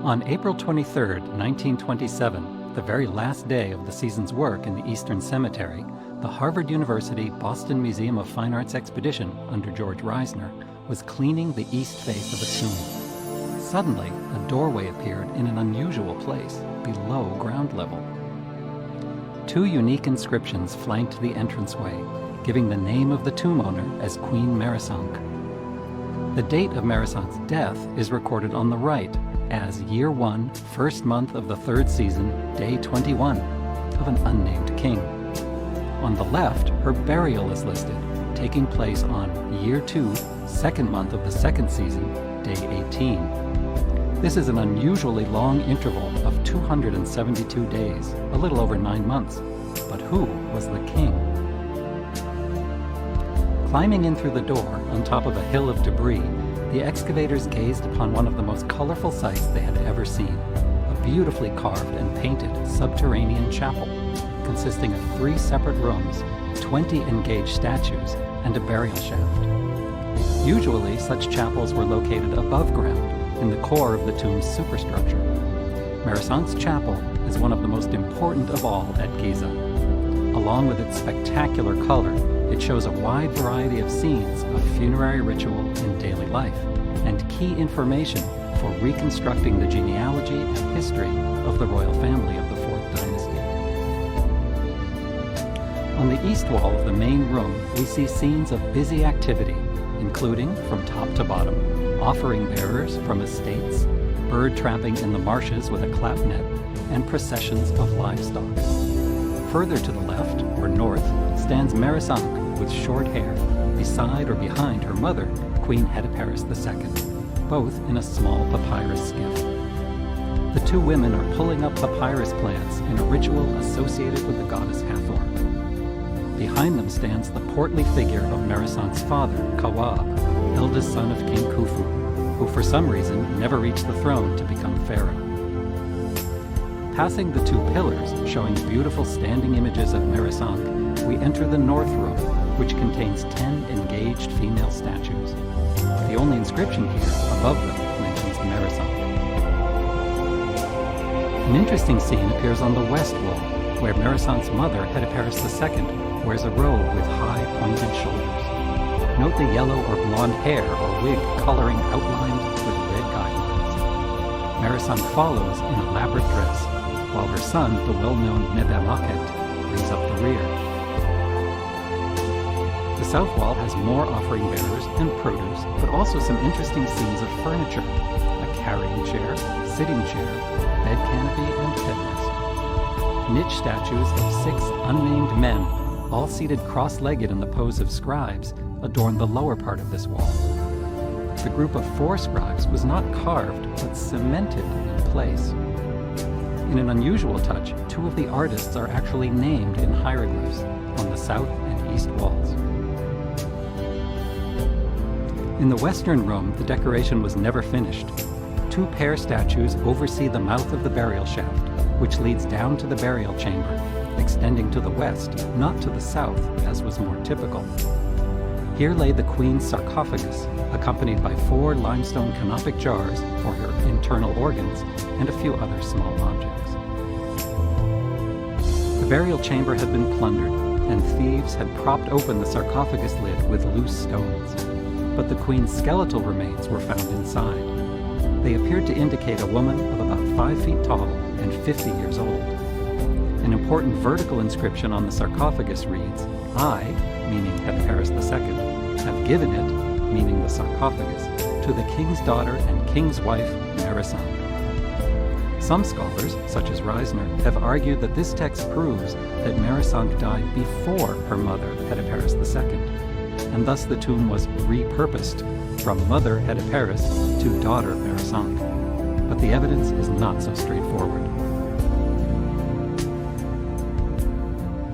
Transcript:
On April 23, 1927, the very last day of the season's work in the Eastern Cemetery, the Harvard University Boston Museum of Fine Arts expedition under George Reisner was cleaning the east face of a tomb. Suddenly, a doorway appeared in an unusual place, below ground level. Two unique inscriptions flanked the entranceway, giving the name of the tomb owner as Queen Merisande. The date of Merisande's death is recorded on the right as year 1, first month of the third season, day 21, of an unnamed king. On the left, her burial is listed, taking place on year 2, second month of the second season, day 18. This is an unusually long interval of 272 days, a little over 9 months. But who was the king? Climbing in through the door, on top of a hill of debris, the excavators gazed upon one of the most colorful sights they had ever seen, a beautifully carved and painted subterranean chapel, consisting of 3 separate rooms, 20 engaged statues, and a burial shaft. Usually, such chapels were located above ground, in the core of the tomb's superstructure. Merisande's chapel is one of the most important of all at Giza. Along with its spectacular color, it shows a wide variety of scenes of funerary ritual in daily life, and key information for reconstructing the genealogy and history of the royal family of the 4th dynasty. On the east wall of the main room, we see scenes of busy activity, including, from top to bottom, offering bearers from estates, bird trapping in the marshes with a clap net, and processions of livestock. Further to the left, or north, stands Merisande with short hair, beside or behind her mother, Queen Hetepheres II, both in a small papyrus skiff. The two women are pulling up papyrus plants in a ritual associated with the goddess Hathor. Behind them stands the portly figure of Merisande's father, 𝐄𝐥, eldest son of King خوfo, who for some reason never reached the throne to become pharaoh. Passing the 2 pillars, showing beautiful standing images of Merisande, we enter the north room, which contains 10 engaged female statues. The only inscription here, above them, mentions Merisande. An interesting scene appears on the west wall, where Merisande's mother, Hetepheres II, wears a robe with high, pointed shoulders. Note the yellow or blonde hair or wig coloring outlined with red guidelines. Merisande follows in elaborate dress, while her son, the well-known Maqberet, brings up the rear. The south wall has more offering bearers and produce, but also some interesting scenes of furniture, a carrying chair, sitting chair, bed canopy, and headrest. Niche statues of 6 unnamed men, all seated cross-legged in the pose of scribes, adorn the lower part of this wall. The group of 4 scribes was not carved, but cemented in place. In an unusual touch, 2 of the artists are actually named in hieroglyphs on the south and east walls. In the western room, the decoration was never finished. 2 pair statues oversee the mouth of the burial shaft, which leads down to the burial chamber, extending to the west, not to the south, as was more typical. Here lay the queen's sarcophagus, accompanied by 4 limestone canopic jars for her internal organs and a few other small objects. The burial chamber had been plundered, and thieves had propped open the sarcophagus lid with loose stones. But the queen's skeletal remains were found inside. They appeared to indicate a woman of about 5 feet tall and 50 years old. An important vertical inscription on the sarcophagus reads, "I," meaning Hetepheres II, "have given it," meaning the sarcophagus, "to the king's daughter and king's wife, Merisande." Some scholars, such as Reisner, have argued that this text proves that Merisande died before her mother, Hetepheres II, and thus the tomb was repurposed from Mother Hetepheres to Daughter Merisande. But the evidence is not so straightforward.